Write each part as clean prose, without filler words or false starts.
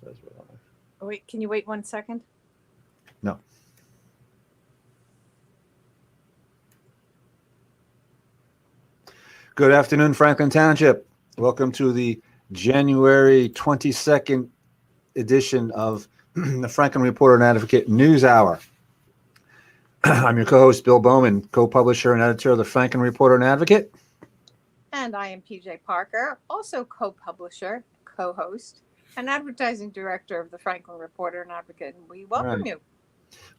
Says we're live. Oh, wait, can you wait 1 second? No. Good afternoon, Franklin Township. Welcome to the January 22nd edition of the Franklin Reporter and Advocate News Hour. I'm your co-host, Bill Bowman, co-publisher and editor of the Franklin Reporter and Advocate. And I am PJ Parker, also co-publisher, co-host, and advertising director of the Franklin Reporter and Advocate. And we welcome you.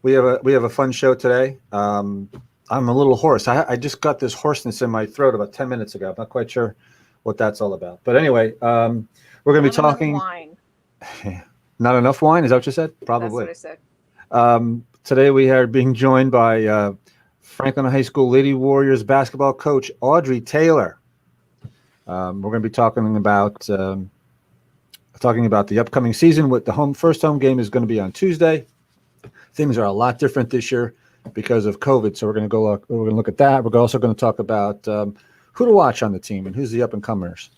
We have a fun show today. I'm a little hoarse. I just got this hoarseness in my throat about 10 minutes ago. I'm not quite sure what that's all about. But anyway, we're going to be talking. Wine. Not enough wine? Is that what you said? Probably. That's what I said. Today we are being joined by Franklin High School Lady Warriors basketball coach Audrey Taylor. We're going to be talking about the upcoming season. With the first home game is going to be on Tuesday. Things are a lot different this year because of COVID, so we're going to look at that. We're also going to talk about who to watch on the team and who's the up and comers.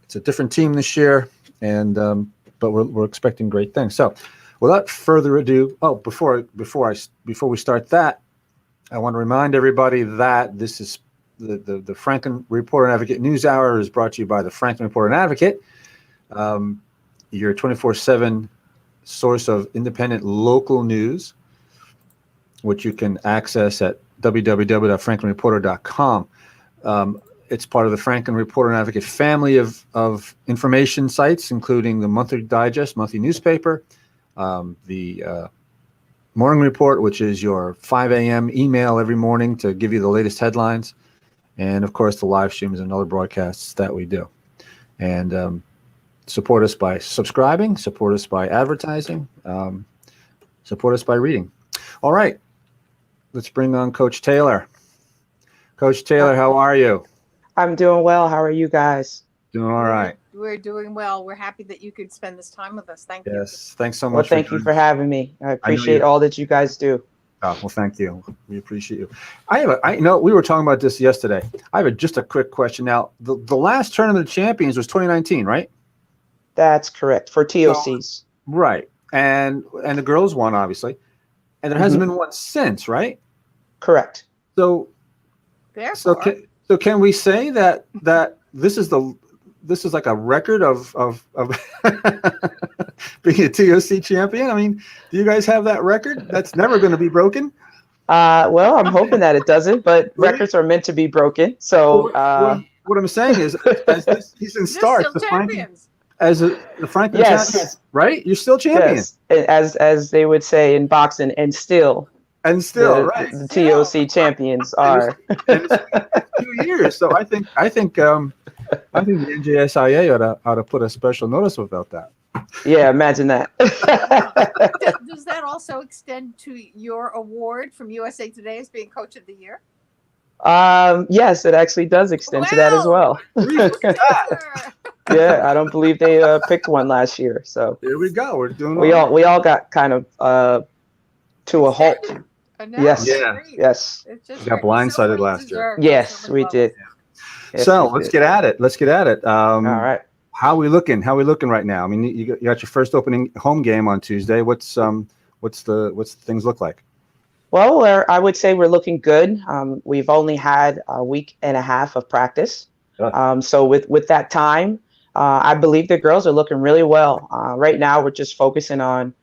It's a different team this year, and but we're expecting great things. So, without further ado, before we start that, I want to remind everybody that this is the Franklin Reporter and Advocate News Hour is brought to you by the Franklin Reporter and Advocate, your 24/7 source of independent local news, which you can access at www.franklinreporter.com. It's part of the Franklin Reporter and Advocate family of information sites, including the Monthly Digest, monthly newspaper, the Morning Report, which is your 5 a.m. email every morning to give you the latest headlines, and, of course, the live streams and other broadcasts that we do. And support us by subscribing, support us by advertising, support us by reading. All right, let's bring on Coach Taylor. Coach Taylor, how are you? I'm doing well. How are you guys? Doing all right. We're doing well. We're happy that you could spend this time with us. Thank you. Yes, thanks so much. Well, thank you for having me. I appreciate all that you guys do. Oh, well, thank you. We appreciate you. I know we were talking about this yesterday. I have just a quick question. Now, the last Tournament of Champions was 2019, right? That's correct, for TOCs. Right. And the girls won, obviously. And there hasn't been one since, right? Correct. So can we say that this is like a record of being a TOC champion? I mean, do you guys have that record? That's never going to be broken. Well, I'm hoping that it doesn't, but records are meant to be broken. So what I'm saying is, as this season starts, the Franklin champions, right? You're still champions. Yes. As they would say in boxing, and still, right? The TOC champions are. And it's 2 years, so I think the NJSIA ought to put a special notice about that. Yeah, imagine that. Does that also extend to your award from USA Today as being Coach of the Year? Yes, it actually does extend to that as well. Yeah, I don't believe they picked one last year. So here we go. We're doing. We all got kind of to a halt. Yes. Yes. We got blindsided last year. Yes, we did. Yes, so let's get at it. All right. How are we looking? Right now? I mean, you got your first opening home game on Tuesday. What's the things look like? Well, I would say we're looking good. We've only had a week and a half of practice. So with that time, I believe the girls are looking really well. Right now, we're just focusing on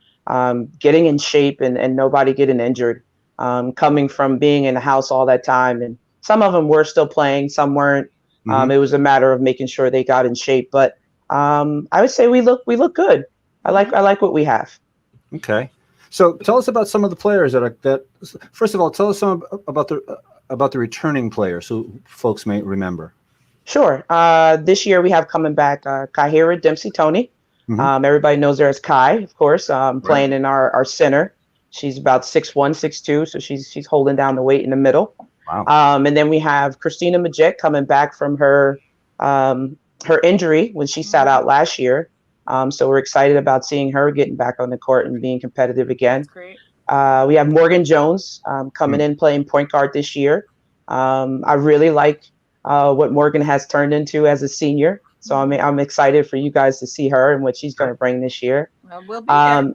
getting in shape and nobody getting injured. Coming from being in the house all that time, and some of them were still playing, some weren't. It was a matter of making sure they got in shape. But I would say we look good. I like what we have. Okay. So tell us about some of the players that. First of all, tell us some about the returning players who folks may remember. Sure. This year we have coming back Kahira Dempsey-Tony. Everybody knows her as Kai, of course, playing in our center. She's about 6'1", 6'2", so she's holding down the weight in the middle. Wow. And then we have Christina Majek coming back from her injury when she sat out last year. So we're excited about seeing her getting back on the court and being competitive again. That's great. We have Morgan Jones coming in playing point guard this year. I really like what Morgan has turned into as a senior. So I'm excited for you guys to see her and what she's going to bring this year. Well, we'll be there.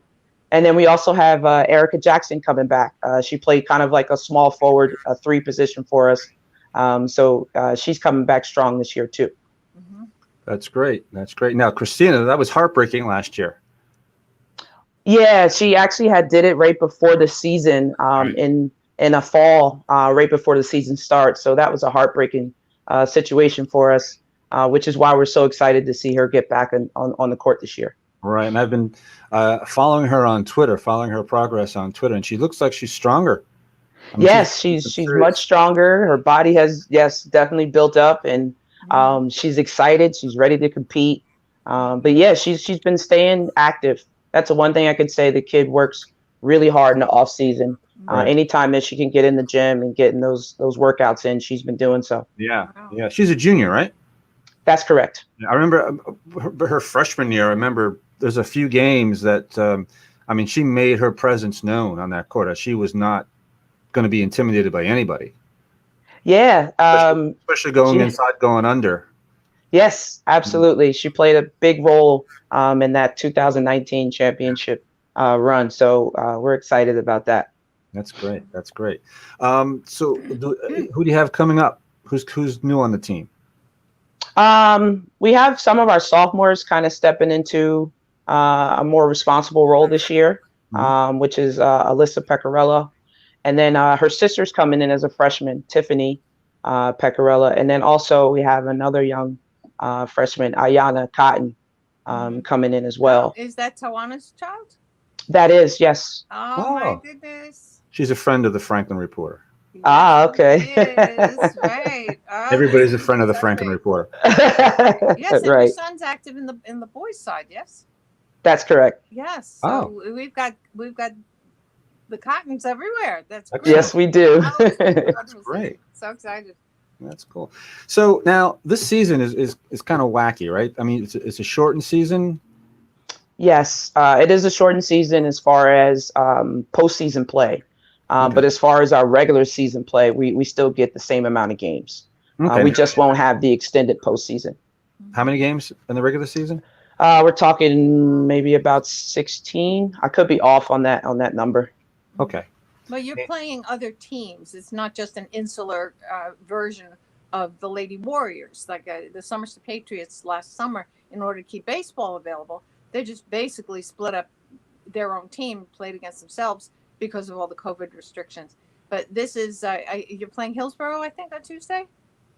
And then we also have Erica Jackson coming back. She played kind of like a small forward, a 3 position for us. So she's coming back strong this year too. Mhm. That's great. That's great. Now, Christina, that was heartbreaking last year. Yeah, she actually did it right before the season, in a fall, right before the season starts. So that was a heartbreaking situation for us, which is why we're so excited to see her get back on the court this year. Right. And I've been following her on Twitter, following her progress on Twitter, and she looks like she's stronger. I mean, Yes, she's much stronger. Her body has, definitely built up, and she's excited. She's ready to compete. But yeah, she's been staying active. That's the one thing I could say. The kid works really hard in the off season. Right. Anytime that she can get in the gym and getting those workouts in, she's been doing so. Yeah. Wow. Yeah. She's a junior, right? That's correct. I remember her freshman year. I remember there's a few games that, I mean, she made her presence known on that court. She was not going to be intimidated by anybody. Yeah. Especially going inside, going under. Yes, absolutely. She played a big role in that 2019 championship run. So we're excited about that. That's great. That's great. So who do you have coming up? Who's new on the team? We have some of our sophomores kind of stepping into a more responsible role this year, which is Alyssa Pecarella. And then her sister's coming in as a freshman, Tiffany Pecarella. And then also we have another young freshman, Ayana Cotton, coming in as well. Is that Tawana's child? That is, yes. Oh, my goodness. She's a friend of the Franklin Reporter. Yes, okay. Yes, right. Everybody's a friend of the Franklin Reporter. Yes, and right. your son's active in the boys' side. Yes. That's correct. Yes. So we've got the Cottons everywhere. That's great. Yes, we do. That's great. So excited. That's cool. So now this season is kind of wacky, right? I mean, it's a shortened season. Yes, it is a shortened season as far as postseason play. But as far as our regular season play, we still get the same amount of games. Okay. We just won't have the extended postseason. How many games in the regular season? We're talking maybe about 16. I could be off on that number. Okay. But you're playing other teams. It's not just an insular version of the Lady Warriors, like the Somerset Patriots last summer. In order to keep baseball available, they just basically split up their own team, played against themselves because of all the COVID restrictions. But this is you're playing Hillsborough, I think, on Tuesday.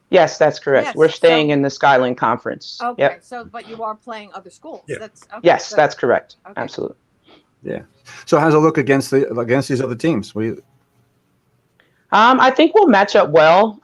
Yes, that's correct. Yes, We're staying in the Skyline Conference. Okay, Yep. so but you are playing other schools. Yeah. That's okay, Yes, good. that's correct. Okay. Absolutely. Yeah. So how's it look against these other teams? I think we'll match up well.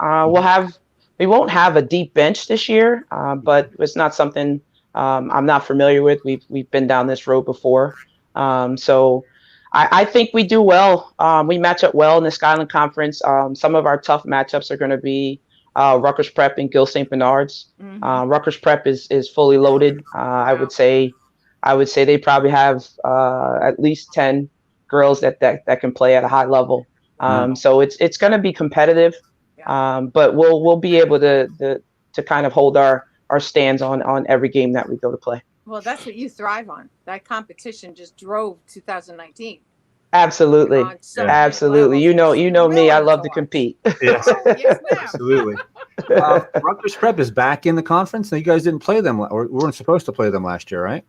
We won't have a deep bench this year, but it's not something I'm not familiar with. We've been down this road before, so I think we do well. We match up well in the Skyline Conference. Some of our tough matchups are going to be Rutgers Prep and Gil St. Bernard's. Rutgers Prep is fully loaded. I would say they probably have at least 10 girls that can play at a high level. So it's going to be competitive, but we'll be able to kind of hold our stands on every game that we go to play. Well, that's what you thrive on. That competition just drove 2019. Absolutely. Absolutely. You know me. I love to compete. Yes, yes, ma'am. absolutely. Rutgers Prep is back in the conference. Now, you guys didn't play them, or weren't supposed to play them last year, right?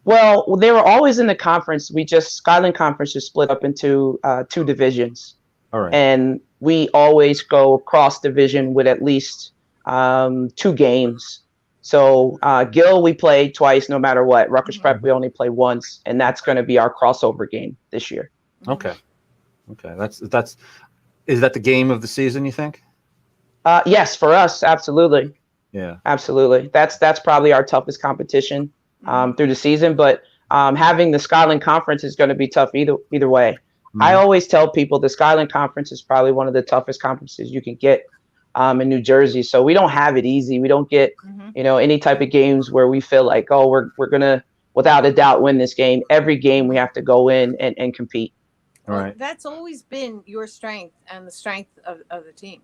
Well, they were always in the conference. Skyline Conference just split up into 2 divisions. All right. And we always go cross division with at least 2 games. So Gil, we play twice no matter what. Rutgers Prep, we only play once, and that's going to be our crossover game this year. Okay. Is that the game of the season, you think? Yes, for us, absolutely. Yeah. Absolutely. That's probably our toughest competition through the season, but having the Skyline Conference is going to be tough either way. I always tell people the Skyline Conference is probably one of the toughest conferences you can get in New Jersey. So we don't have it easy. We don't get, any type of games where we feel like, oh, we're going to, without a doubt, win this game. Every game we have to go in and compete. All right. That's always been your strength and the strength of the team,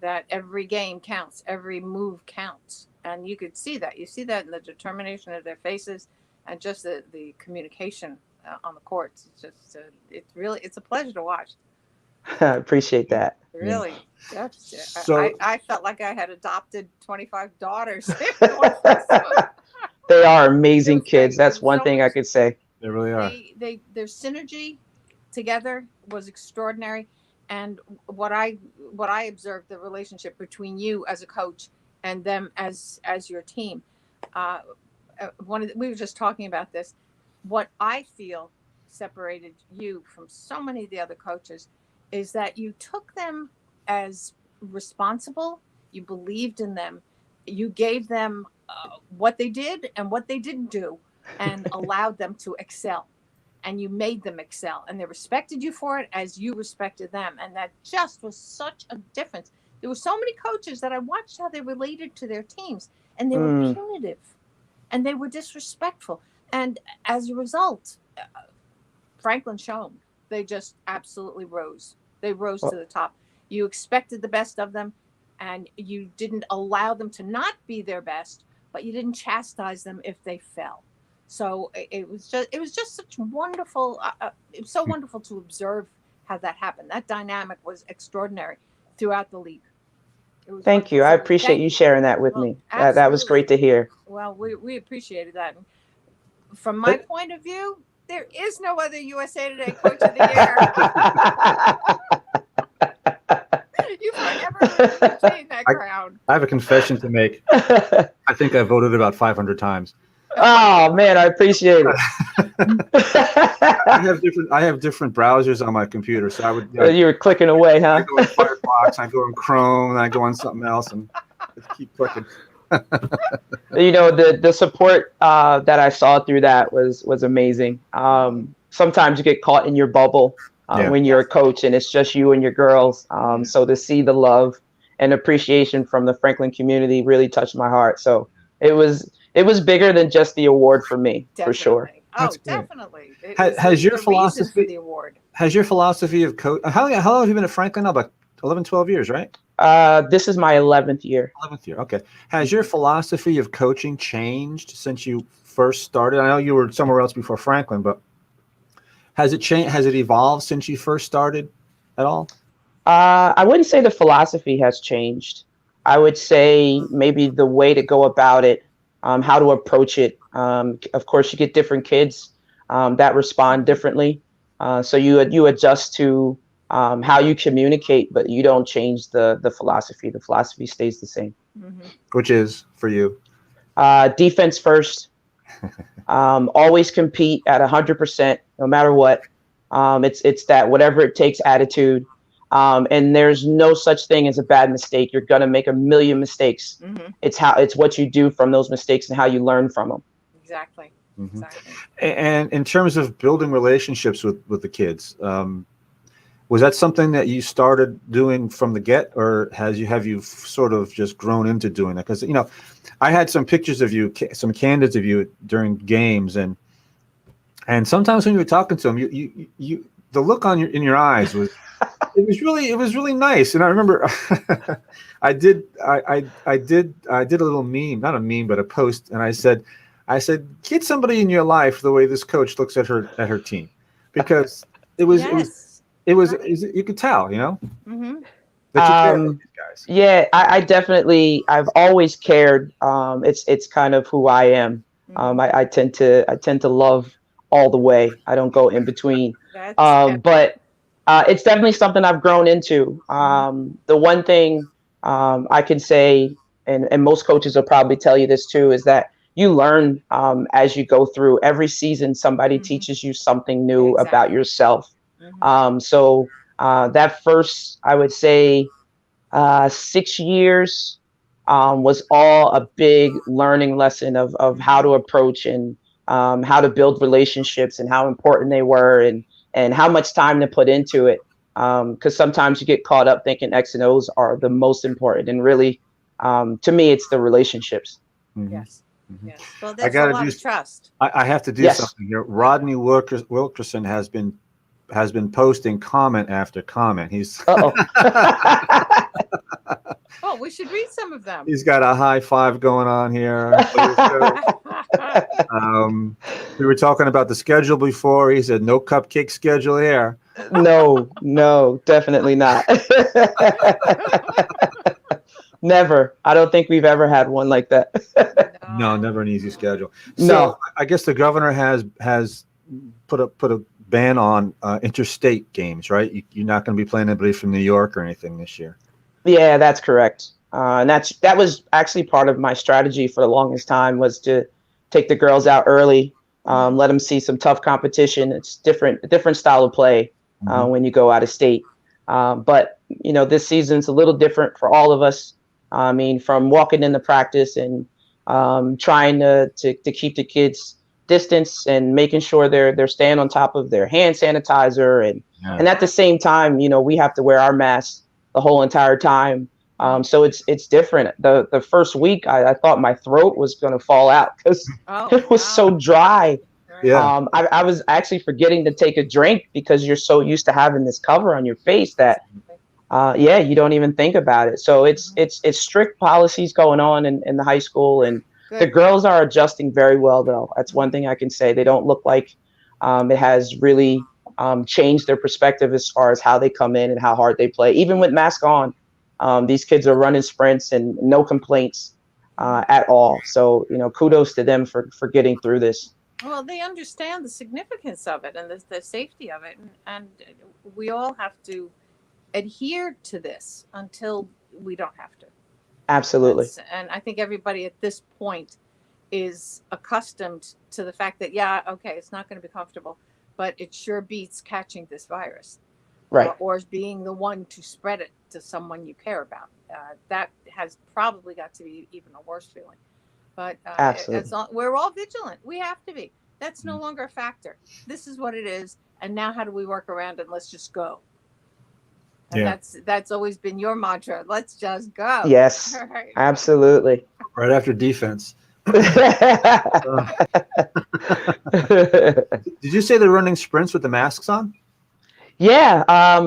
that every game counts, every move counts. And you could see that. You see that in the determination of their faces and just the communication on the courts. It's just, it's a pleasure to watch. I appreciate that. Really. Yeah. That's, So I felt like I had adopted 25 daughters. They are amazing kids. Great. That's one thing I could say. they really are. Their synergy together was extraordinary. And what I observed, the relationship between you as a coach and them as your team, we were just talking about this. What I feel separated you from so many of the other coaches is that you took them as responsible. You believed in them. You gave them what they did and what they didn't do, and allowed them to excel. And you made them excel, and they respected you for it as you respected them. And that just was such a difference. There were so many coaches that I watched how they related to their teams, and they were punitive and they were disrespectful. And as a result, Franklin shone. They just absolutely rose. They rose to the top. You expected the best of them, and you didn't allow them to not be their best, but you didn't chastise them if they fell. So it was just such wonderful. It was so wonderful to observe how that happened. That dynamic was extraordinary throughout the league. Thank you. I appreciate you sharing that with me. That was great to hear. Well, we appreciated that. From my point of view, there is no other USA Today Coach of the Year. You've forever retained that crown. I have a confession to make. I think I voted about 500 times. Oh man, I appreciate it. I have different browsers on my computer, so you were clicking away, huh? I go in Firefox, I go in Chrome, and I go on something else, and just keep clicking. The support that I saw through that was amazing. Sometimes you get caught in your bubble when you're a coach, and it's just you and your girls. So to see the love and appreciation from the Franklin community really touched my heart. So it was bigger than just the award for me, for sure. Oh, definitely. Has your philosophy for the award? Has your philosophy of coach? How long have you been at Franklin now? About 11, 12 years, right? This is my 11th year. 11th year. Okay. Has your philosophy of coaching changed since you first started? I know you were somewhere else before Franklin, but has it changed? Has it evolved since you first started at all? I wouldn't say the philosophy has changed. I would say maybe the way to go about it, how to approach it. Of course, you get different kids that respond differently. So you adjust to how you communicate, but you don't change the philosophy. The philosophy stays the same. Mm-hmm. Which is for you? Defense first. Always compete at 100%, no matter what. It's that whatever it takes attitude. And there's no such thing as a bad mistake. You're gonna make a million mistakes. Mm-hmm. It's what you do from those mistakes and how you learn from them. Exactly. Mm-hmm. Exactly. And in terms of building relationships with the kids, was that something that you started doing from the get, or have you sort of just grown into doing that? Because I had some pictures of you, some candids of you during games, and sometimes when you were talking to them, you the look in your eyes was it was really nice. And I remember I did a little meme, not a meme, but a post, and I said, get somebody in your life the way this coach looks at her team, because it was you could tell, Mm-hmm. that you care about these guys. Yeah, I definitely, I've always cared. It's kind of who I am. Mm-hmm. I tend to love all the way. I don't go in between. But it's definitely something I've grown into. The one thing I can say, and most coaches will probably tell you this too, is that you learn as you go through. Every season, somebody Mm-hmm. teaches you something new Exactly. about yourself. Mm-hmm. So that first, I would say, 6 years was all a big learning lesson of how to approach and how to build relationships and how important they were and how much time to put into it. Because sometimes you get caught up thinking X and O's are the most important, and really, to me, it's the relationships. Mm-hmm. Yes. Mm-hmm. Yes. Well, there's a lot of trust. I have to do something here. Rodney Wilkerson has been posting comment after comment. He's Oh, we should read some of them. He's got a high five going on here. We were talking about the schedule before. He said no cupcake schedule here. No, definitely not. Never. I don't think we've ever had one like that. No, never an easy schedule. So No. I guess the governor has put a ban on interstate games, right? You're not going to be playing anybody from New York or anything this year. Yeah, that's correct. And that was actually part of my strategy for the longest time, was to take the girls out early, let them see some tough competition. It's a different style of play when you go out of state. But this season's a little different for all of us. I mean, from walking into practice and trying to keep the kids distance and making sure they're staying on top of their hand sanitizer and at the same time, we have to wear our masks the whole entire time. So it's different. The first week I thought my throat was going to fall out because it was so dry. Yeah. I was actually forgetting to take a drink because you're so used to having this cover on your face that you don't even think about it. So it's strict policies going on in the high school, and the girls are adjusting very well, though. That's one thing I can say. They don't look like it has really changed their perspective as far as how they come in and how hard they play. Even with mask on, these kids are running sprints and no complaints at all. So, kudos to them for getting through this. Well, they understand the significance of it and the safety of it. And we all have to adhere to this until we don't have to. Absolutely. And I think everybody at this point is accustomed to the fact that, it's not going to be comfortable, but it sure beats catching this virus. Right. Or being the one to spread it to someone you care about. That has probably got to be even a worse feeling. But absolutely, we're all vigilant. We have to be. That's no longer a factor. This is what it is. And now how do we work around it? Let's just go. And that's always been your mantra. Let's just go. Yes, right. Absolutely. Right after defense. Did you say they're running sprints with the masks on? Yeah.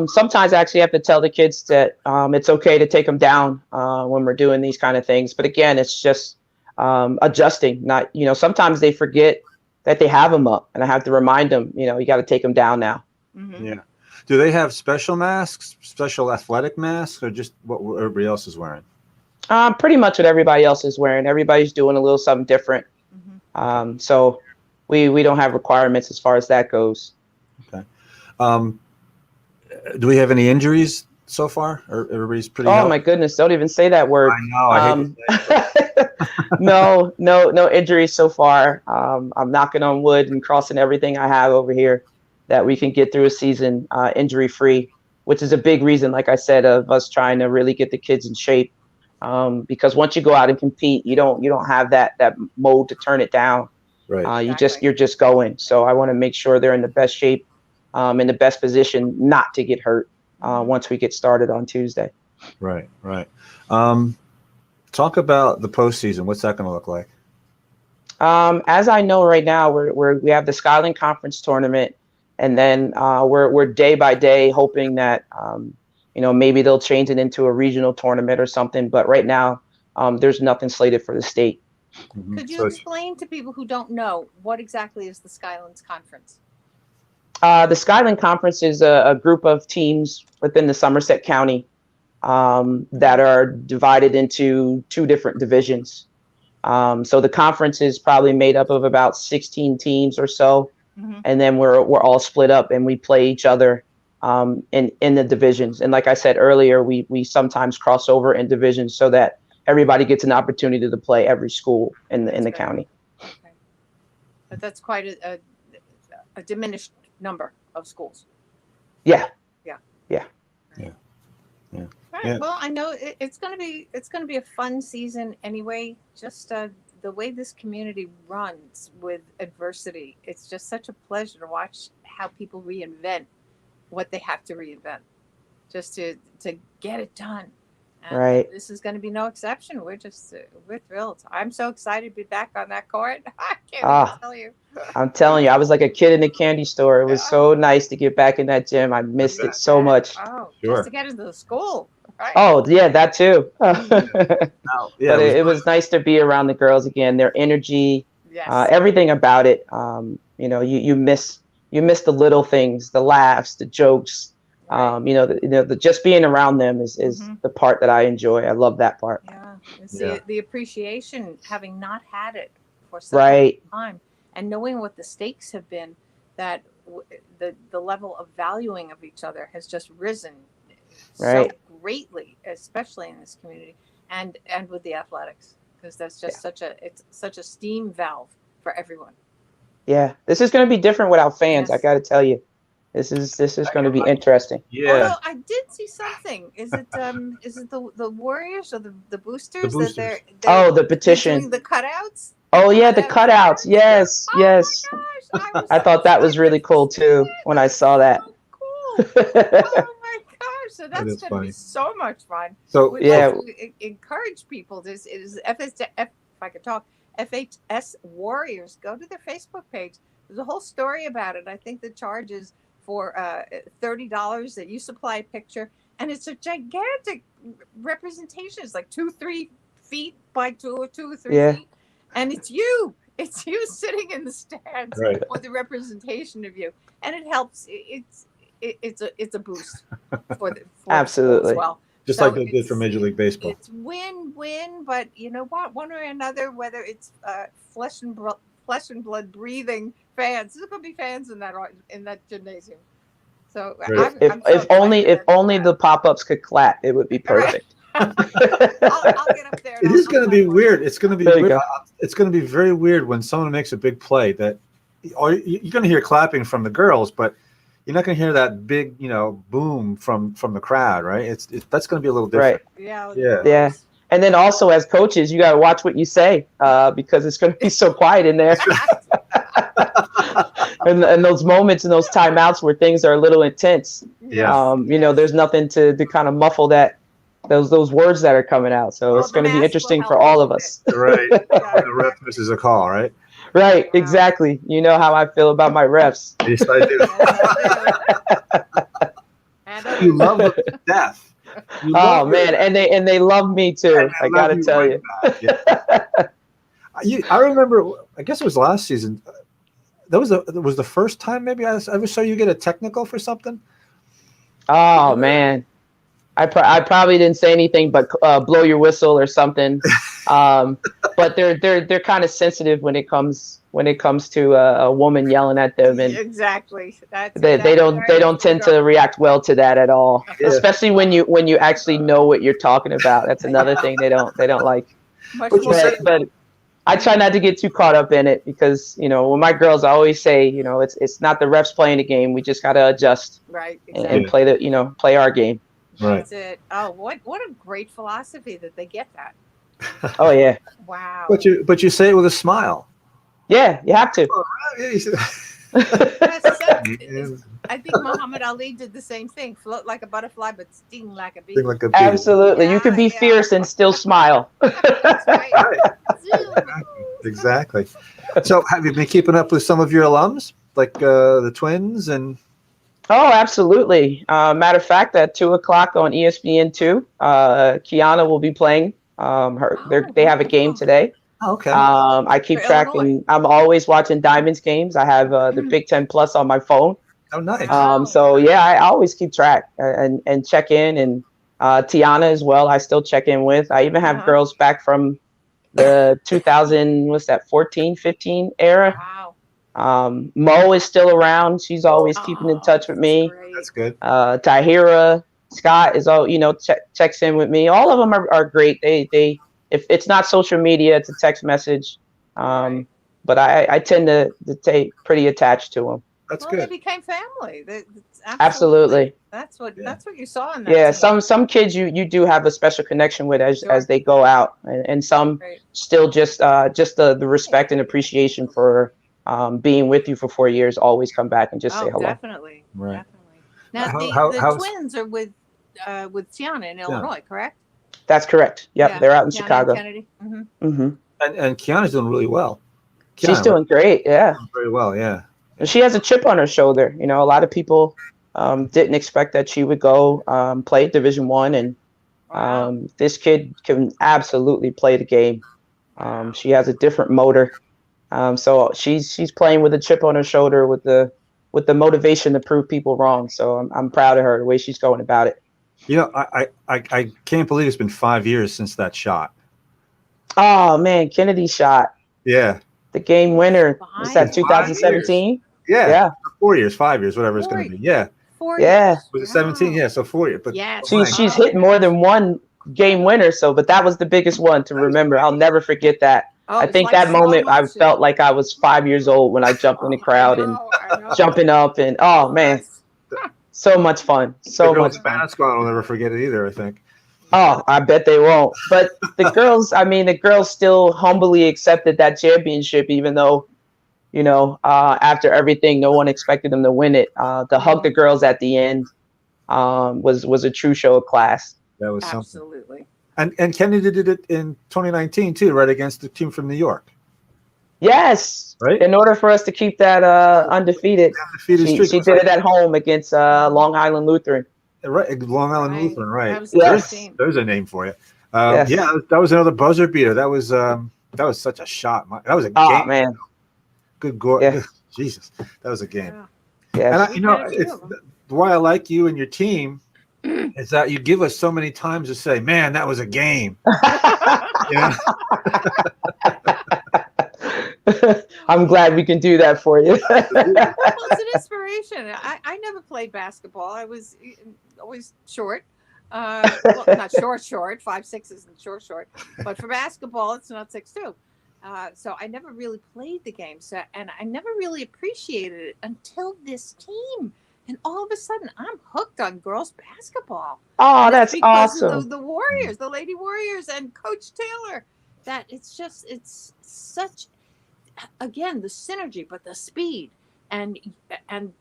Sometimes I actually have to tell the kids that it's okay to take them down when we're doing these kind of things. But again, it's just adjusting. Not, sometimes they forget that they have them up, and I have to remind them, you got to take them down now. Mm-hmm. Yeah. Do they have special masks, special athletic masks, or just what everybody else is wearing? Pretty much what everybody else is wearing. Everybody's doing a little something different. Mm-hmm. So we don't have requirements as far as that goes. Okay. Do we have any injuries so far? Or everybody's pretty healthy? My goodness, don't even say that word. I know. I hate to say it. No injuries so far. I'm knocking on wood and crossing everything I have over here that we can get through a season injury free, which is a big reason, like I said, of us trying to really get the kids in shape. Because once you go out and compete, you don't have that mode to turn it down. Right. You're just going. So I want to make sure they're in the best shape, in the best position not to get hurt once we get started on Tuesday. Right. Talk about the postseason. What's that going to look like? As I know right now, we have the Skyline Conference tournament, and then we're day by day hoping that maybe they'll change it into a regional tournament or something. But right now, there's nothing slated for the state. Mm-hmm. Could you explain to people who don't know what exactly is the Skylines Conference? The Skyline Conference is a group of teams within the Somerset County that are divided into two different divisions. So the conference is probably made up of about 16 teams or so, and then we're all split up and we play each other in the divisions. And like I said earlier, we sometimes cross over in divisions so that everybody gets an opportunity to play every school in the county. Okay. But that's quite a diminished number of schools. Yeah. All right. Well, I know it's going to be a fun season anyway. Just the way this community runs with adversity, it's just such a pleasure to watch how people reinvent what they have to reinvent just to get it done. And right. This is going to be no exception. We're thrilled. I'm so excited to be back on that court. I can't even tell you. I'm telling you, I was like a kid in a candy store. It was so nice to get back in that gym. I missed it so much. Oh, sure. Just to get into the school. Right. Oh yeah, that too. Wow. Yeah, But it was nice to be around the girls again. Their energy, Yes. everything about it. You miss the little things, the laughs, the jokes. Right. The just being around them is the part that I enjoy. I love that part. Yeah. It's Yeah. the appreciation, having not had it for such Right. a long time, and knowing what the stakes have been, that the level of valuing of each other has just risen so Right. greatly, especially in this community, and with the athletics, because that's just it's such a steam valve for everyone. Yeah, this is going to be different without fans. I Yes. got to tell you, this is going to be interesting. Yeah. Although I did see something. Is it the Warriors or the boosters, boosters. that Oh, the they're petition. doing the cutouts? Oh yeah, the cutouts. Yes, Oh yes. my gosh! I thought that was really cool too when I saw that. So cool! Oh my gosh! So That that's is going to funny. be so much fun. So We'd Yeah. like to encourage people. This is if I could talk. FHS Warriors. Go to their Facebook page. There's a whole story about it. I think the charge is for $30 that you supply a picture, and it's a gigantic representation. It's like 2-3 feet by 2 or 3 Yeah. feet, and it's you sitting in the stands Right. with a representation of you, and it helps. It's a boost for Absolutely. as well. just So like they did for Major League Baseball. It's win-win, but you know what? One way or another, whether it's flesh and blood breathing fans, there's going to be fans in that gymnasium. So Right. If only the pop-ups could clap, it would be perfect. I'll get up there. It is going to be weird. It's going to be There you weird. go. It's going to be very weird when someone makes a big play that you're going to hear clapping from the girls, but you're not going to hear that big, boom from the crowd, right? That's going to be a little different. Right. Yeah. Yeah. And then also as coaches, you got to watch what you say because it's going to be so quiet in there. and those moments and those timeouts where things are a little intense. Yeah. There's nothing to kind of muffle those words that are coming out. So it's going to be interesting for all of us. Right. The ref misses a call, right? Right. Exactly. You know how I feel about my refs. Yes, I do. You love them to death. Oh man, and they love me too. I gotta tell you. I remember. I guess it was last season. That was the first time maybe I ever saw you get a technical for something. Oh man, I probably didn't say anything but blow your whistle or something. But they're kind of sensitive when it comes to a woman yelling at them, and exactly. they don't tend to react well to that at all. Yeah. Especially when you actually know what you're talking about. That's another thing they don't like. But I try not to get too caught up in it because when my girls, I always say it's not the refs playing the game. We just gotta adjust and play our game. Right. That's it. Oh, what a great philosophy that they get that. Oh yeah. Wow. But you say it with a smile. Yeah, you have to. I think Muhammad Ali did the same thing. Float like a butterfly, but sting like a bee. Absolutely. You can be fierce and still smile. That's right. Exactly. So have you been keeping up with some of your alums, like the Twins and? Oh, absolutely. Matter of fact, at 2:00 on ESPN2, Kiana will be playing. They have a game today. Oh, okay. I keep track, and I'm always watching Diamonds games. I have the Big Ten Plus on my phone. Oh, nice. So yeah, I always keep track and check in, and Tiana as well. I still check in with. I even have girls back from the 14, 15 era. Wow. Mo is still around. She's always keeping in touch with me. That's good. Tahira, Scott is all checks in with me. All of them are great. They if it's not social media, it's a text message. But I tend to stay pretty attached to them. That's good. They became family. Absolutely. That's what you saw in that. Yeah, team. some kids you do have a special connection with as they go out, and some still just the respect and appreciation for being with you for 4 years. Always come back and just say hello. Definitely. Right. Definitely. Now the Twins are with Tiana in Illinois, correct? That's correct. Yep, Yeah. they're out in Tiana Chicago. and Kennedy. Mm-hmm. Mm-hmm. And Kiana's doing really well. She's doing great. Yeah. Very well. Yeah. And she has a chip on her shoulder. A lot of people didn't expect that she would go play at Division I, and Wow. This kid can absolutely play the game. She has a different motor. So she's playing with a chip on her shoulder with the motivation to prove people wrong. So I'm proud of her, the way she's going about it. You know, I can't believe it's been 5 years since that shot. Oh man, Kennedy shot Yeah. the game winner. Was that Five 2017? Yeah. Yeah. 4 years, 5 years, whatever it's going to be. Yeah. 4 Yeah. years. Was it 17? Wow. Yeah. So 4 years. But Yes. She's Oh, hit more than one game winner. So, but that was the biggest one to remember. I'll never forget that. Oh, I it's think like that slow moment I motion. felt like I was 5 years old when I jumped in the crowd and I know. jumping up and oh man, Yes. so much fun. the So girls much in fun. basketball will never forget it either, I think. Oh, I bet they won't. But the girls, I mean, the girls still humbly accepted that championship, even though, after everything, no one expected them to win it. To hug the girls at the end was a true show of class. That was something. Absolutely. And Kennedy did it in 2019 too, right, against the team from New York. Yes. Right? In order for us to keep that undefeated, Undefeated streak. she did it at home against Long Island Lutheran. Right, Long Island Right. Lutheran, right? That was Yes. 13. There's a name for you. Yes. Yeah, that was another buzzer beater. That was such a shot. That was a Oh game. man. Good gore. Yeah. Jesus, that was a game. Yeah. Yes. And why I like you and your team is that you give us so many times to say, "Man, that was a game." You know? I'm glad we can do that for you. Well, it's an inspiration. I never played basketball. I was always short. Well, not short. 5'6" isn't short. But for basketball, it's not 6'2". So I never really played the game. So, and I never really appreciated it until this team. And all of a sudden, I'm hooked on girls basketball. Oh, And that's it's because awesome. of the Warriors, the Lady Warriors, and Coach Taylor. That it's such, again, the synergy, but the speed, and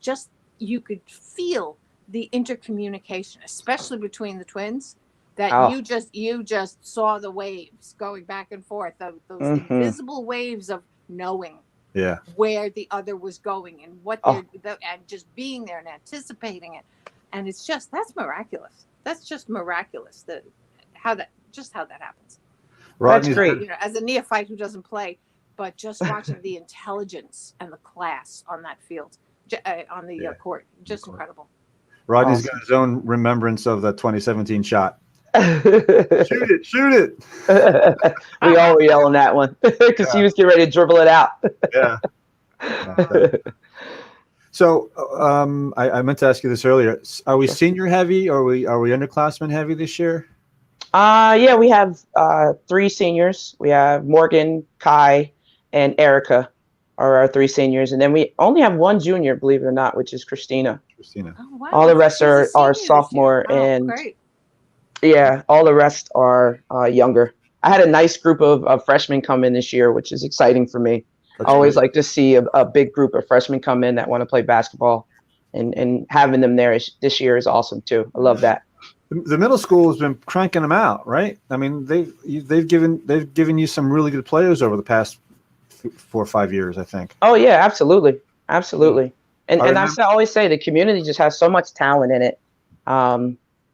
just you could feel the intercommunication, especially between the twins. That Oh. you just saw the waves going back and forth, those invisible waves of knowing where the other was going and what and just being there and anticipating it, and it's just that's miraculous. That's just miraculous how that happens. That's great. As a neophyte who doesn't play, but just watching the intelligence and the class on that field, on the court, just incredible. Rodney's got his own remembrance of the 2017 shot. Shoot it. We all were yelling that one because he was getting ready to dribble it out. Yeah. So I meant to ask you this earlier. Are we senior heavy or are we underclassmen heavy this year? Yeah, we have 3 seniors. We have Morgan, Kai, and Erica are our 3 seniors, and then we only have 1 junior, believe it or not, which is Christina. Oh, wow. All the rest are sophomore, and great. yeah, all the rest are younger. I had a nice group of freshmen come in this year, which is exciting for me. I always like to see a big group of freshmen come in that want to play basketball, and having them there this year is awesome too. I love that. The middle school has been cranking them out, right? I mean, they've given you some really good players over the past 4 or 5 years, I think. Oh yeah, absolutely. And I always say the community just has so much talent in it,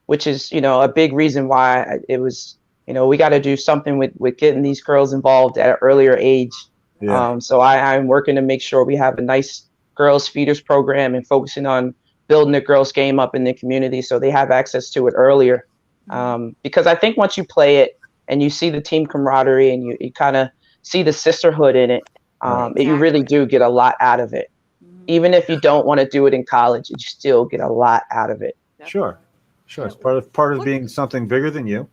which is a big reason why it was we got to do something with getting these girls involved at an earlier age. Yeah. So I'm working to make sure we have a nice girls feeders program and focusing on building the girls game up in the community so they have access to it earlier. Because I think once you play it and you see the team camaraderie and you kind of see the sisterhood in it, you really do get a lot out of it. Even if you don't want to do it in college, you still get a lot out of it. Sure. It's part of being something bigger than you.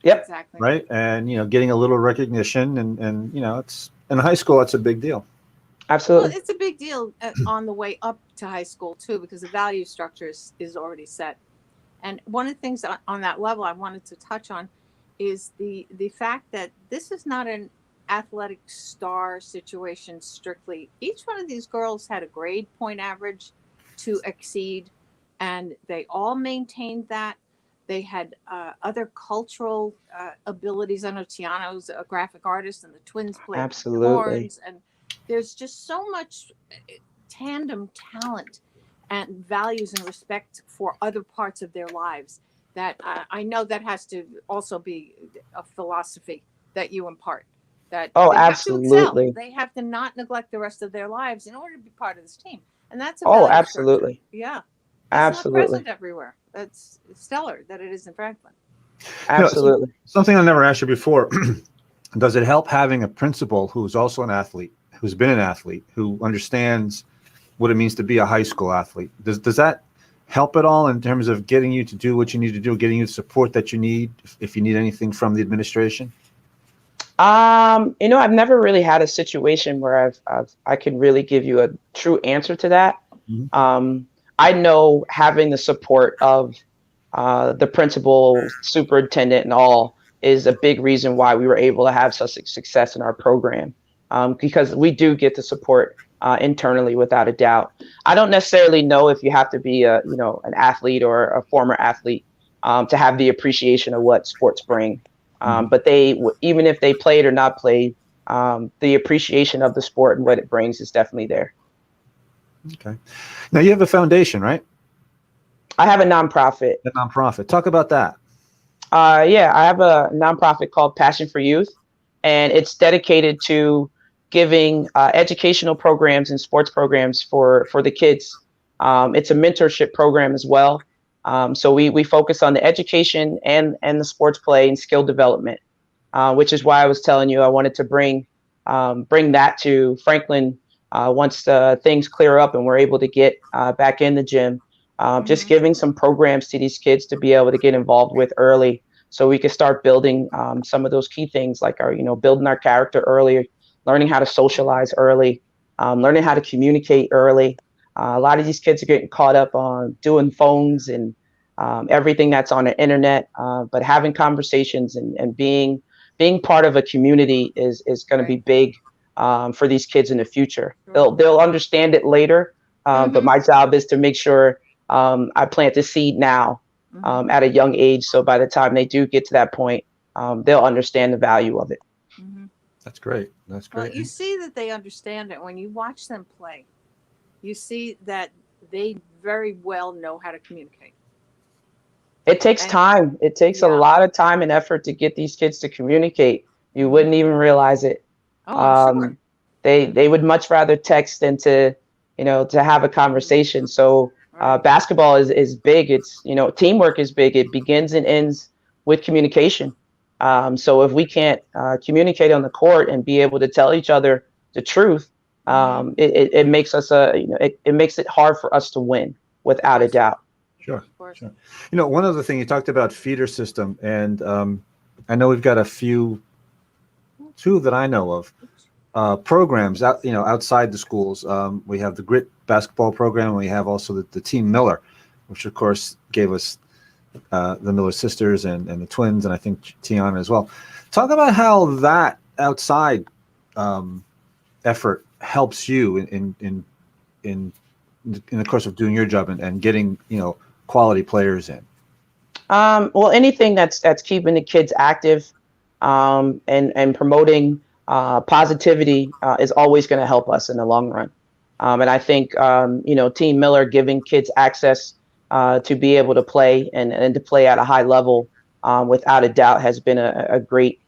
Yep. Exactly. Right. And, getting a little recognition and it's in high school, it's a big deal. Absolutely. Well, it's a big deal on the way up to high school, too, because the value structure is already set. And one of the things on that level I wanted to touch on is the fact that this is not an athletic star situation strictly. Each one of these girls had a grade point average to exceed, and they all maintained that. They had other cultural abilities. I know Tiano's a graphic artist, and the twins played horns, and there's just so much tandem talent and values and respect for other parts of their lives that I know that has to also be a philosophy that you impart. That Oh, they have to excel. absolutely. They have to not neglect the rest of their lives in order to be part of this team, and that's a Oh, value structure. absolutely. Yeah, it's not Absolutely. present everywhere. That's stellar that it is in Franklin. Absolutely. Something I never asked you before. Does it help having a principal who's also an athlete, who's been an athlete, who understands what it means to be a high school athlete? Does that help at all in terms of getting you to do what you need to do, getting you the support that you need if you need anything from the administration? I've never really had a situation where I can really give you a true answer to that. Mhm. I know having the support of the principal, superintendent, and all is a big reason why we were able to have such success in our program, because we do get the support internally without a doubt. I don't necessarily know if you have to be an athlete or a former athlete to have the appreciation of what sports bring. But even if they played or not played, the appreciation of the sport and what it brings is definitely there. Okay. Now you have a foundation, right? I have a nonprofit. A nonprofit. Talk about that. Yeah, I have a nonprofit called Passion for Youth, and it's dedicated to giving educational programs and sports programs for the kids. It's a mentorship program as well. So we focus on the education and the sports play and skill development, which is why I was telling you I wanted to bring that to Franklin once things clear up and we're able to get back in the gym. Just giving some programs to these kids to be able to get involved with early, so we can start building some of those key things like building our character early, learning how to socialize early, learning how to communicate early. A lot of these kids are getting caught up on doing phones and everything that's on the internet, but having conversations and being part of a community is going to be big for these kids in the future. They'll understand it later, but my job is to make sure I plant the seed now at a young age, so by the time they do get to that point, they'll understand the value of it. That's great. That's great. Well, you see that they understand it when you watch them play. You see that they very well know how to communicate. It takes time. It takes a lot of time and effort to get these kids to communicate. You wouldn't even realize it. Oh, I'm sure. They would much rather text than to have a conversation. So basketball is big. It's teamwork is big. It begins and ends with communication. So if we can't communicate on the court and be able to tell each other the truth, it makes us it makes it hard for us to win without a doubt. Sure. One other thing you talked about feeder system, and I know we've got two that I know of programs outside the schools. We have the Grit basketball program, and we have also the Team Miller, which of course gave us the Miller sisters and the twins, and I think Tiana as well. Talk about how that outside effort helps you in the course of doing your job and getting quality players in. Well, anything that's keeping the kids active and promoting positivity is always going to help us in the long run. And I think Team Miller giving kids access to be able to play and to play at a high level without a doubt has been a great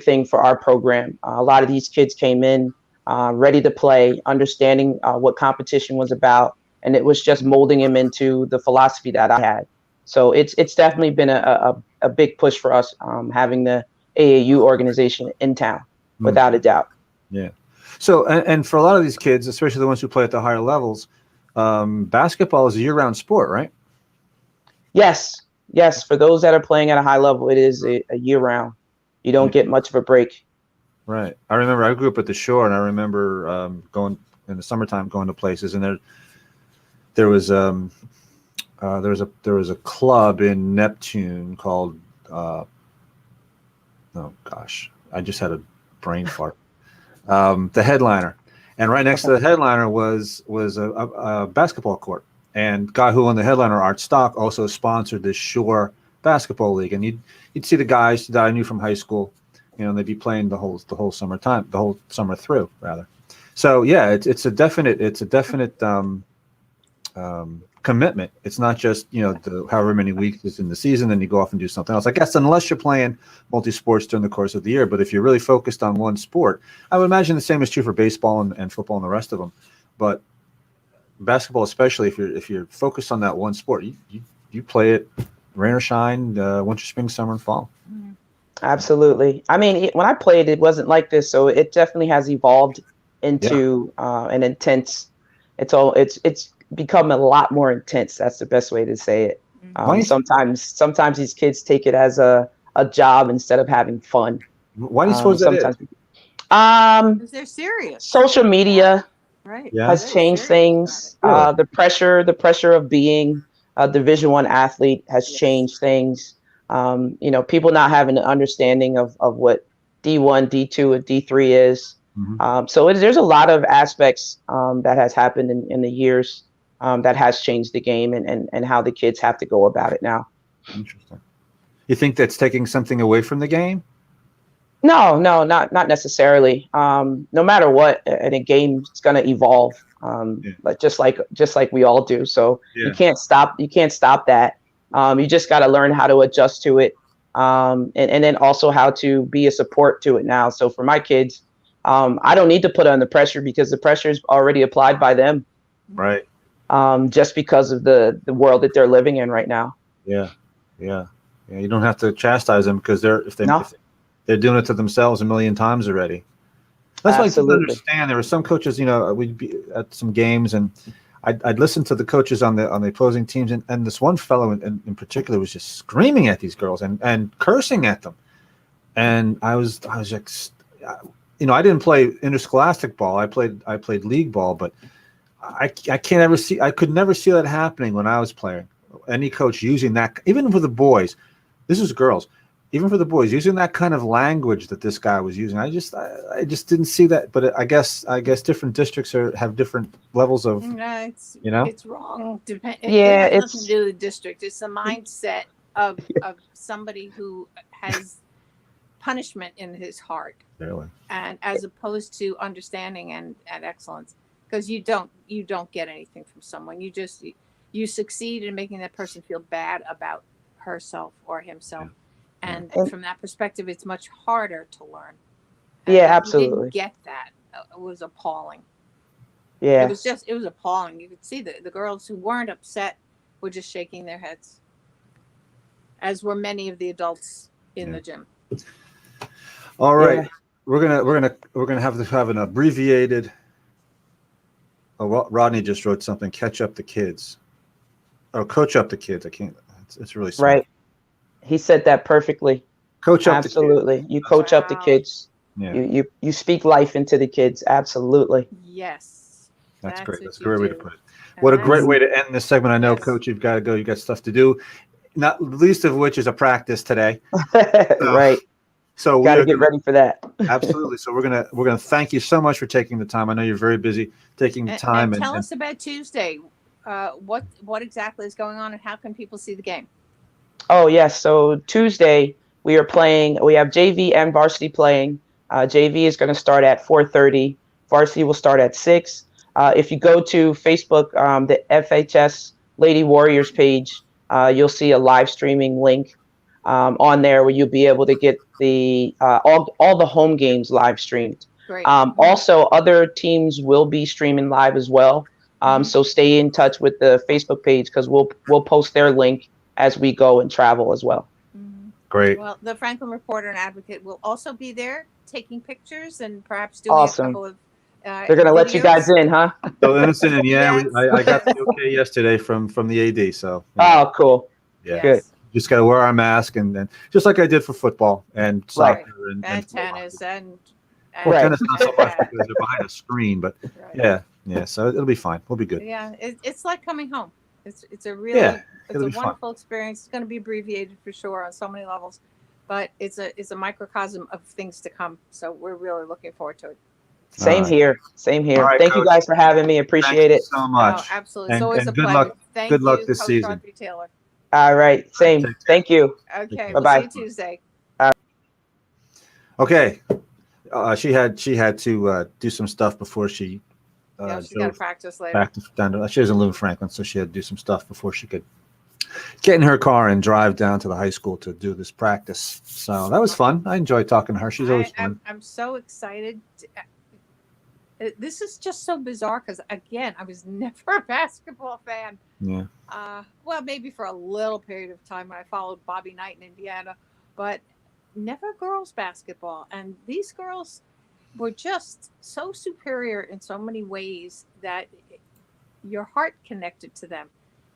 thing for our program. A lot of these kids came in ready to play, understanding what competition was about, and it was just molding him into the philosophy that I had. So it's definitely been a big push for us having the AAU organization in town, without a doubt. Yeah. So and for a lot of these kids, especially the ones who play at the higher levels, basketball is a year-round sport, right? Yes. For those that are playing at a high level, it is a year-round. You don't get much of a break. Right. I remember I grew up at the shore, and I remember going in the summertime, going to places, and there was a club in Neptune called oh gosh, I just had a brain fart. The Headliner, and right next to the Headliner was a basketball court, and guy who owned the Headliner, Art Stock, also sponsored this shore basketball league, and you'd see the guys that I knew from high school, they'd be playing the whole summer through rather. So yeah, it's a definite commitment. It's not just, the however many weeks is in the season, then you go off and do something else. I guess unless you're playing multi-sports during the course of the year, but if you're really focused on one sport, I would imagine the same is true for baseball and football and the rest of them. But basketball, especially if you're focused on that one sport, you play it rain or shine, winter, spring, summer, and fall. Absolutely. I mean, when I played, it wasn't like this, so it definitely has evolved into an intense. It's become a lot more intense. That's the best way to say it. Sometimes these kids take it as a job instead of having fun. Why do you suppose that is? Because they're serious. Social media right. has changed things. The pressure of being a Division I athlete has changed things. People not having an understanding of what D1, D2, and D3 is. So there's a lot of aspects that has happened in the years that has changed the game and how the kids have to go about it now. Interesting. You think that's taking something away from the game? No, not necessarily. No matter what, a game is going to evolve, but just like we all do. So you can't stop that. You just got to learn how to adjust to it, and then also how to be a support to it now. So for my kids, I don't need to put on the pressure because the pressure is already applied by them. Right. Just because of the world that they're living in right now. Yeah. You don't have to chastise them because if they're doing it to themselves a million times already. That's why I can understand. There were some coaches, we'd be at some games and I'd listen to the coaches on the opposing teams, and this one fellow in particular was just screaming at these girls and cursing at them. And I was like, I didn't play interscholastic ball. I played league ball, but I could never see that happening when I was playing. Any coach using that, even for the boys, this is girls, even for the boys using that kind of language that this guy was using. I just didn't see that. But I guess different districts have different levels of, it's wrong. It has nothing to do with the district. It's the mindset of somebody who has punishment in his heart. Really? And as opposed to understanding and excellence. Because you don't get anything from someone. You succeed in making that person feel bad about herself or himself. And from that perspective, it's much harder to learn. And absolutely. You didn't get that. It was appalling. Yeah. It was appalling. You could see the girls who weren't upset were just shaking their heads, as were many of the adults in the gym. All right. We're gonna have an abbreviated. Oh, well, Rodney just wrote something. Catch up the kids, or coach up the kids. I can't. It's really smart. Right. He said that perfectly. Coach up. Absolutely. The kids. You coach up the kids. Yeah. You speak life into the kids. Absolutely. Yes. That's great. That's a great way to put it. What a great way to end this segment. I know, Coach, you've got to go. You've got stuff to do. Not least of which is a practice today. Right. So we got to get ready for that. Absolutely. So we're gonna thank you so much for taking the time. I know you're very busy taking the time. And tell us about Tuesday. What exactly is going on, and how can people see the game? Oh yes. So Tuesday we are playing. We have JV and varsity playing. JV is going to start at 4:30. Varsity will start at 6. If you go to Facebook, the FHS Lady Warriors page, you'll see a live streaming link on there where you'll be able to get the all the home games live streamed. Great. Also, other teams will be streaming live as well. So stay in touch with the Facebook page because we'll post their link as we go and travel as well. Great. Well, the Franklin Reporter and Advocate will also be there taking pictures and perhaps doing a couple of. They're going to let you guys in, huh? So innocent, and I got the okay yesterday from the AD. So. Oh, cool. Yeah. Good. Just got to wear our mask and just like I did for football and soccer and tennis and tennis not so much because they're behind a screen, but yeah. So it'll be fine. We'll be good. Yeah, it's like coming home. It's a really it's a wonderful experience. It's going to be abbreviated for sure on so many levels, but it's a microcosm of things to come. So we're really looking forward to it. Same here. Right, Thank you guys for having me. Appreciate it so much. Oh, absolutely. It's always a pleasure. Good luck this Coach season. Audrey Taylor. All right. Same. Thank you. Okay. Bye-bye. We'll see you Tuesday. Okay. She had to do some stuff before she Yeah, she's got to practice later. back down to. She doesn't live in Franklin, so she had to do some stuff before she could get in her car and drive down to the high school to do this practice. So that was fun. I enjoyed talking to her. She's always fun. I'm so excited. This is just so bizarre because, again, I was never a basketball fan. Yeah. Well, maybe for a little period of time when I followed Bobby Knight in Indiana, but never girls basketball. And these girls were just so superior in so many ways that your heart connected to them.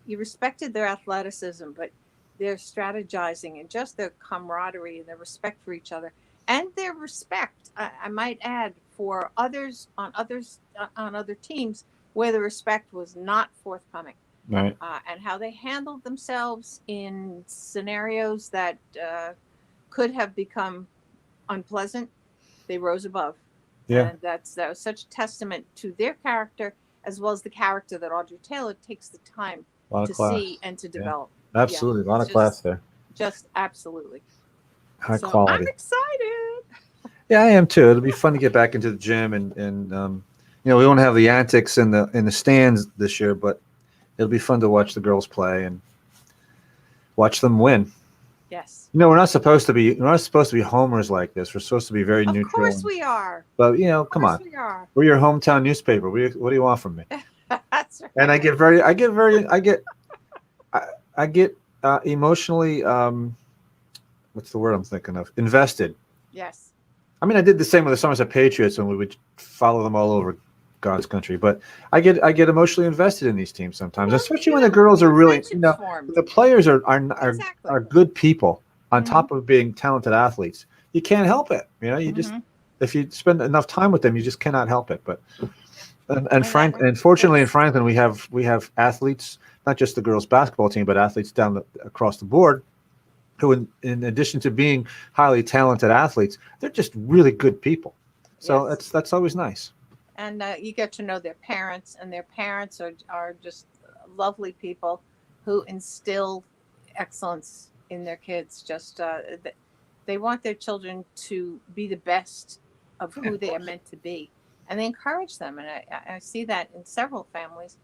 You respected their athleticism, but their strategizing and just their camaraderie and their respect for each other, and their respect, I might add, for others on other teams where the respect was not forthcoming. Right. And how they handled themselves in scenarios that could have become unpleasant. They rose above. Yeah. And that was such a testament to their character, as well as the character that Audrey Taylor takes the time to see and to develop. Absolutely. A lot of class there. Just absolutely. High quality. I'm excited. Yeah, I am too. It'll be fun to get back into the gym and we won't have the antics in the stands this year, but it'll be fun to watch the girls play and watch them win. Yes. We're not supposed to be homers like this. We're supposed to be very neutral. Of course we are. But come on. We are. We're your hometown newspaper. What do you want from me? That's right. And I get emotionally what's the word I'm thinking of? Invested. Yes. I mean, I did the same with the Somerset Patriots when we would follow them all over God's country. But I get emotionally invested in these teams sometimes, especially when the girls are really, the players are good people on top of being talented athletes. You can't help it. You just, if you spend enough time with them, you just cannot help it. But fortunately in Franklin, we have athletes, not just the girls basketball team, but athletes across the board, who in addition to being highly talented athletes, they're just really good people. So that's always nice. And you get to know their parents, and their parents are just lovely people who instill excellence in their kids. Just they want their children to be the best of who they are meant to be, and they encourage them. And I see that in several families,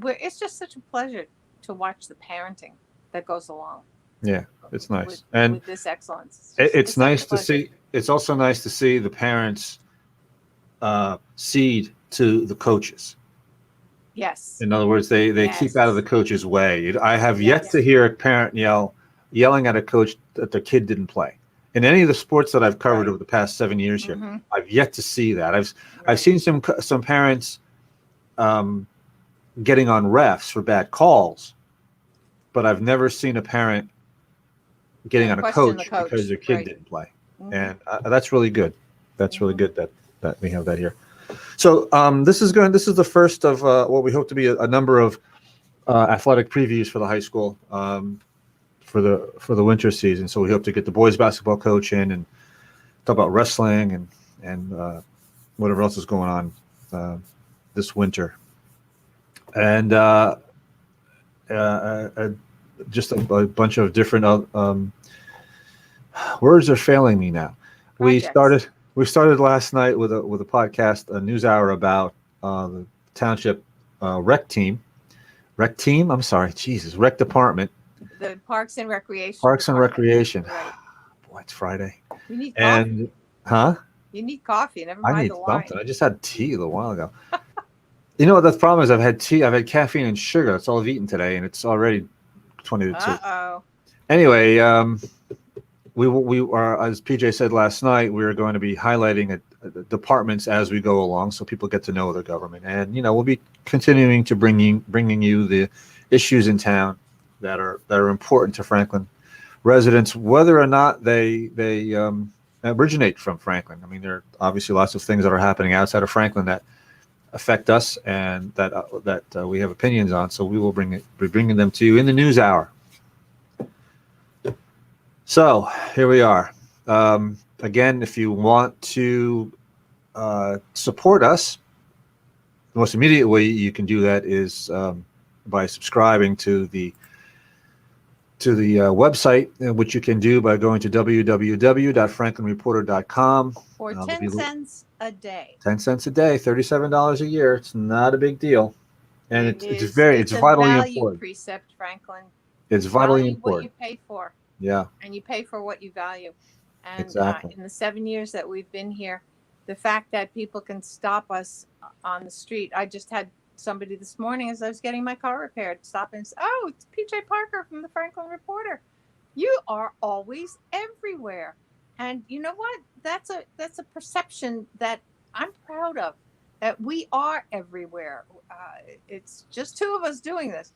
where it's just such a pleasure to watch the parenting that goes along. Yeah, it's nice. With this excellence. It's nice to see. It's also nice to see the parents cede to the coaches. Yes. In other words, they keep out of the coach's way. I have yet to hear a parent yelling at a coach that their kid didn't play. In any of the sports that I've covered over the past 7 years here, I've yet to see that. I've seen some parents getting on refs for bad calls, but I've never seen a parent getting on a coach because their kid didn't play. And that's really good. That's really good that we have that here. So this is the first of what we hope to be a number of athletic previews for the high school for the winter season. So we hope to get the boys basketball coach in and talk about wrestling and whatever else is going on this winter. And just a bunch of different words are failing me now. Projects. We started last night with a podcast, a news hour about the township rec department. The Parks and Recreation. Parks and Recreation. Right. Boy, it's Friday. You need coffee. You need coffee. Never mind the wine. I need something. I just had tea a little while ago. You know what the problem is? I've had tea. I've had caffeine and sugar. That's all I've eaten today, and it's already 20 to 2. Uh-oh. Anyway, we are, as PJ said last night, we are going to be highlighting departments as we go along, so people get to know the government, and we'll be continuing to bringing you the issues in town that are important to Franklin residents, whether or not they originate from Franklin. I mean, there are obviously lots of things that are happening outside of Franklin that affect us and that we have opinions on. So we will be bringing them to you in the news hour. So here we are. Again, if you want to support us, the most immediate way you can do that is by subscribing to the website, which you can do by going to www.franklinreporter.com. For 10 cents a day. 10 cents a day, $37 a year. It's not a big deal. And it's It's a vitally value important. precept, Franklin. It's You vitally value what you important. pay for, Yeah, and you pay for what you value. And exactly. in the 7 years that we've been here, the fact that people can stop us on the street. I just had somebody this morning as I was getting my car repaired stop and say, "Oh, it's PJ Parker from the Franklin Reporter. You are always everywhere." And you know what? That's a perception that I'm proud of. That we are everywhere. It's just two of us doing this,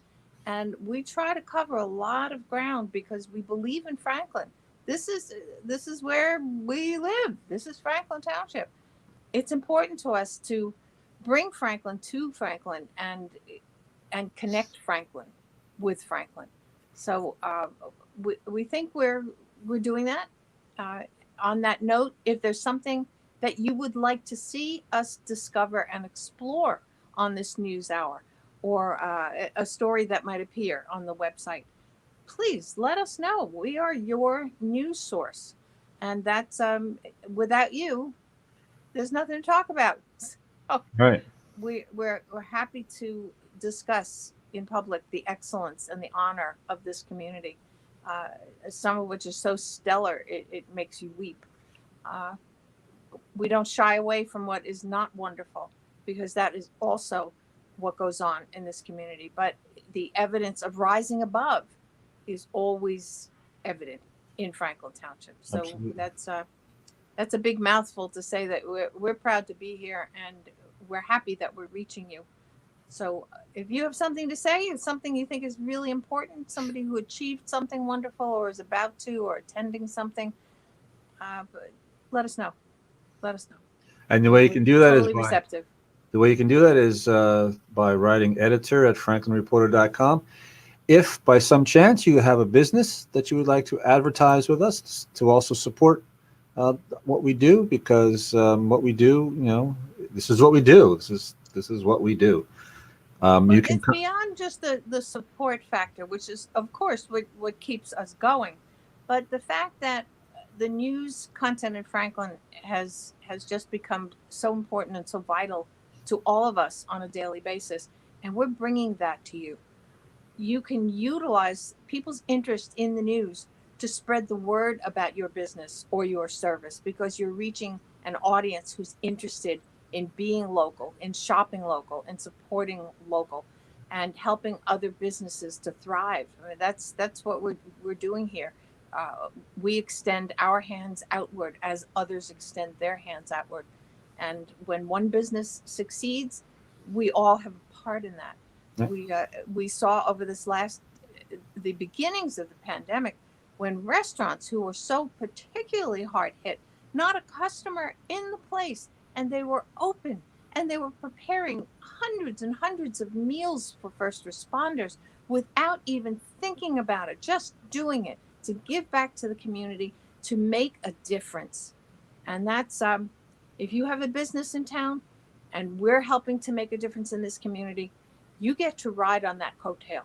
and we try to cover a lot of ground because we believe in Franklin. This is where we live. This is Franklin Township. It's important to us to bring Franklin to Franklin and connect Franklin with Franklin. So we think we're doing that. On that note, if there's something that you would like to see us discover and explore on this news hour, or a story that might appear on the website, please let us know. We are your news source, and that's without you, there's nothing to talk about. So Right. we're happy to discuss in public the excellence and the honor of this community, some of which is so stellar it makes you weep. We don't shy away from what is not wonderful, because that is also what goes on in this community. But the evidence of rising above is always evident in Franklin Township. So Absolutely. that's a big mouthful to say that we're proud to be here, and we're happy that we're reaching you. So if you have something to say, something you think is really important, somebody who achieved something wonderful or is about to or attending something, let us know. Let us know. And the way you can do that is Totally receptive. by writing editor@franklinreporter.com. If by some chance you have a business that you would like to advertise with us to also support what we do, because what we do, this is what we do. This is what we do. You can It's beyond just the support factor, which is, of course, what keeps us going. But the fact that the news content in Franklin has just become so important and so vital to all of us on a daily basis, and we're bringing that to you. You can utilize people's interest in the news to spread the word about your business or your service, because you're reaching an audience who's interested in being local, in shopping local, in supporting local, and helping other businesses to thrive. I mean, that's what we're doing here. We extend our hands outward as others extend their hands outward. And when one business succeeds, we all have a part in that. Yeah. We saw over the beginnings of the pandemic, when restaurants who were so particularly hard hit, not a customer in the place, and they were open and they were preparing hundreds and hundreds of meals for first responders without even thinking about it, just doing it to give back to the community, to make a difference. And that's, if you have a business in town and we're helping to make a difference in this community, you get to ride on that coattail,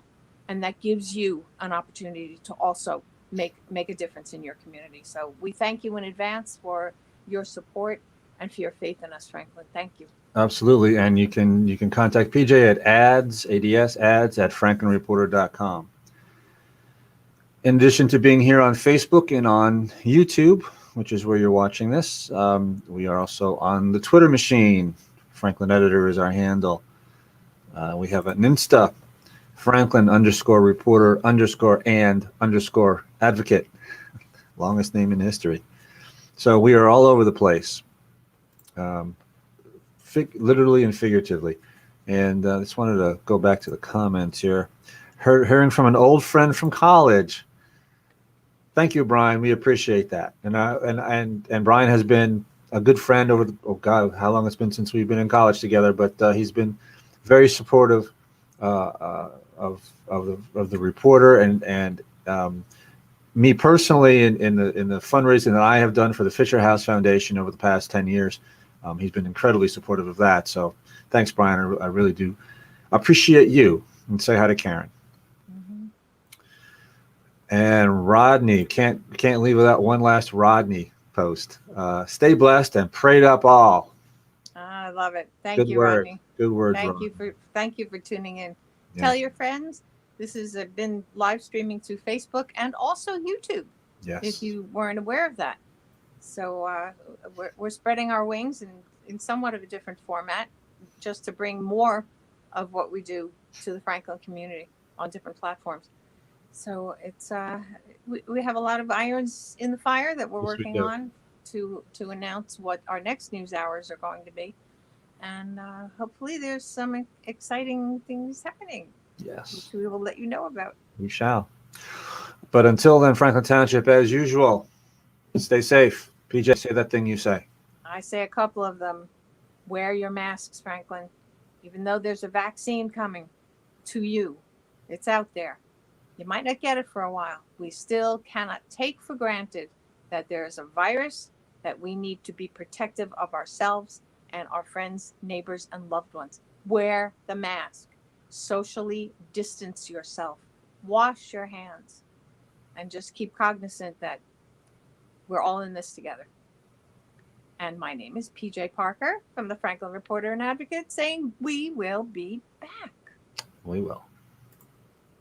and that gives you an opportunity to also make a difference in your community. So we thank you in advance for your support and for your faith in us, Franklin. Thank you. Absolutely. And you can contact PJ at ads at franklinreporter.com. In addition to being here on Facebook and on YouTube, which is where you're watching this, we are also on the Twitter machine. Franklin Editor is our handle. We have an Insta, Franklin_reporter_and_advocate. Longest name in history. So we are all over the place, literally and figuratively. And I just wanted to go back to the comments here. Hearing from an old friend from college. Thank you, Brian. We appreciate that. And Brian has been a good friend over how long it's been since we've been in college together, but he's been very supportive of the reporter and me personally in the fundraising that I have done for the Fisher House Foundation over the past 10 years. He's been incredibly supportive of that. So thanks, Brian. I really do appreciate you. And say hi to Karen. Mm-hmm. And Rodney, can't leave without one last Rodney post. Stay blessed and prayed up all. love it. Thank Good you, word. Rodney. Good word. Thank you for tuning in. Yeah. Tell your friends. This has been live streaming through Facebook and also YouTube. Yes. If you weren't aware of that. So we're spreading our wings in somewhat of a different format, just to bring more of what we do to the Franklin community on different platforms. So it's we have a lot of irons in the fire that we're Yes, we working do. on to announce what our next news hours are going to be, and hopefully there's some exciting things happening, Yes. which we will let you know about. We shall. But until then, Franklin Township, as usual, stay safe. PJ, say that thing you say. I say a couple of them. Wear your masks, Franklin. Even though there's a vaccine coming to you, it's out there. You might not get it for a while. We still cannot take for granted that there is a virus, that we need to be protective of ourselves and our friends, neighbors, and loved ones. Wear the mask. Socially distance yourself. Wash your hands. And just keep cognizant that we're all in this together. And my name is PJ Parker from the Franklin Reporter and Advocate, saying we will be back. We will.